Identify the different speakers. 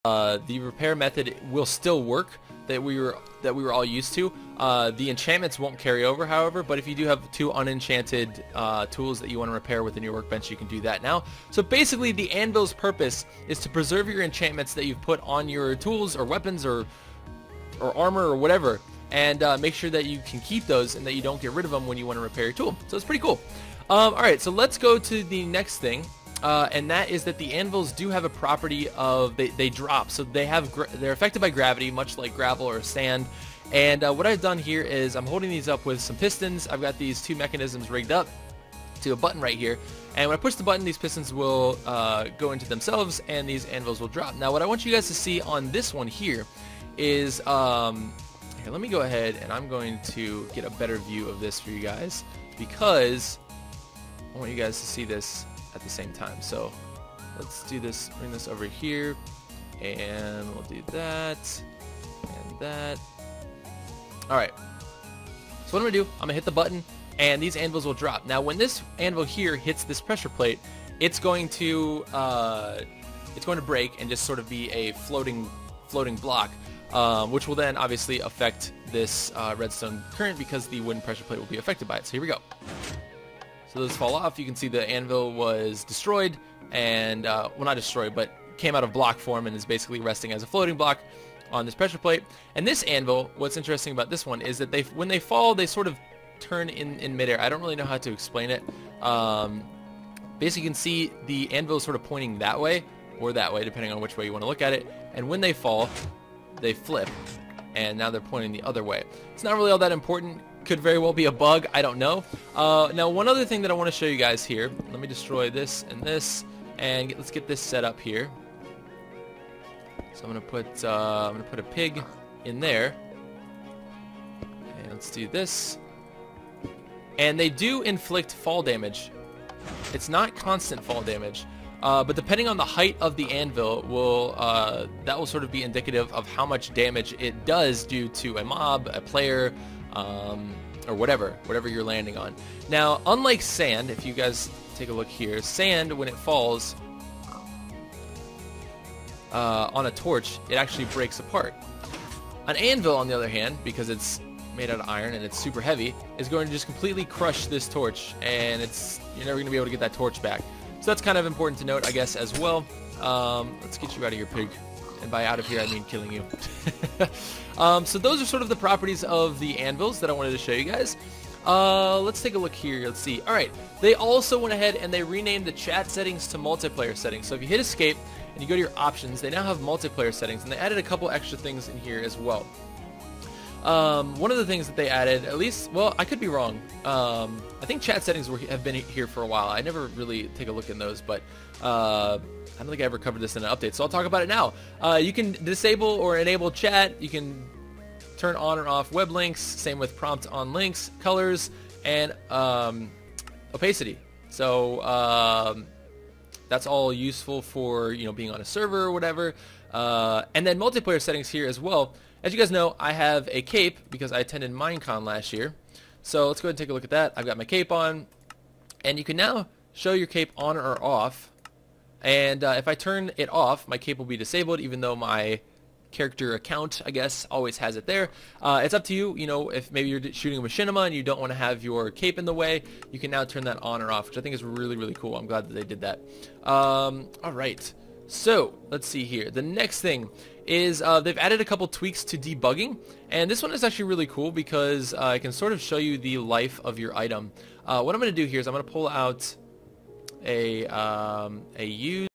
Speaker 1: the repair method will still work that we were all used to. The enchantments won't carry over, however, but if you do have two unenchanted tools that you want to repair within your workbench, you can do that now. So basically, the anvil's purpose is to preserve your enchantments that you've put on your tools or weapons or armor or whatever, and make sure that you can keep those and that you don't get rid of them when you want to repair your tool. So it's pretty cool. Alright, so let's go to the next thing. And that is that the anvils do have a property of they drop, so they're affected by gravity, much like gravel or sand. And what I've done here is I'm holding these up with some pistons. I've got these two mechanisms rigged up to a button right here, and when I push the button, these pistons will go into themselves, and these anvils will drop. Now, what I want you guys to see on this one here is here, let me go ahead and I'm going to get a better view of this for you guys, because I want you guys to see this at the same time. So let's do this, bring this over here, and we'll do that and that. Alright, so what I'm gonna do, I'm gonna hit the button and these anvils will drop. Now when this anvil here hits this pressure plate, it's going to break and just sort of be a floating block, which will then obviously affect this redstone current, because the wooden pressure plate will be affected by it. So here we go. So those fall off. You can see the anvil was destroyed, and well, not destroyed, but came out of block form and is basically resting as a floating block on this pressure plate. And this anvil, what's interesting about this one is that when they fall, they sort of turn in midair. I don't really know how to explain it. Basically, you can see the anvil sort of pointing that way or that way, depending on which way you want to look at it. And when they fall, they flip, and now they're pointing the other way. It's not really all that important. Could very well be a bug. I don't know. Now, one other thing that I want to show you guys here. Let me destroy this and this, and let's get this set up here. So I'm gonna put a pig in there, and let's do this. And they do inflict fall damage. It's not constant fall damage, but depending on the height of the anvil, that will sort of be indicative of how much damage it does do to a mob, a player, or whatever you're landing on. Now, unlike sand, if you guys take a look here, sand, when it falls on a torch, it actually breaks apart. An anvil, on the other hand, because it's made out of iron and it's super heavy, is going to just completely crush this torch, and you're never going to be able to get that torch back. So that's kind of important to note, I guess, as well. Let's get you out of here, pig. And by out of here, I mean killing you. So those are sort of the properties of the anvils that I wanted to show you guys. Let's take a look here. Let's see. Alright, they also went ahead and they renamed the chat settings to multiplayer settings. So if you hit escape and you go to your options, they now have multiplayer settings, and they added a couple extra things in here as well. One of the things that they added, at least, well, I could be wrong. I think chat settings have been here for a while. I never really take a look in those, but I don't think I ever covered this in an update, so I'll talk about it now. You can disable or enable chat. You can turn on or off web links. Same with prompt on links, colors, and opacity. So that's all useful for being on a server or whatever. And then multiplayer settings here as well. As you guys know, I have a cape because I attended Minecon last year. So let's go ahead and take a look at that. I've got my cape on, and you can now show your cape on or off. And if I turn it off, my cape will be disabled, even though my character account, I guess, always has it there. It's up to you. If maybe you're shooting a machinima and you don't want to have your cape in the way, you can now turn that on or off, which I think is really, really cool. I'm glad that they did that. All right. So let's see here. The next thing is they've added a couple tweaks to debugging, and this one is actually really cool because it can sort of show you the life of your item. What I'm going to do here is I'm going to pull out a use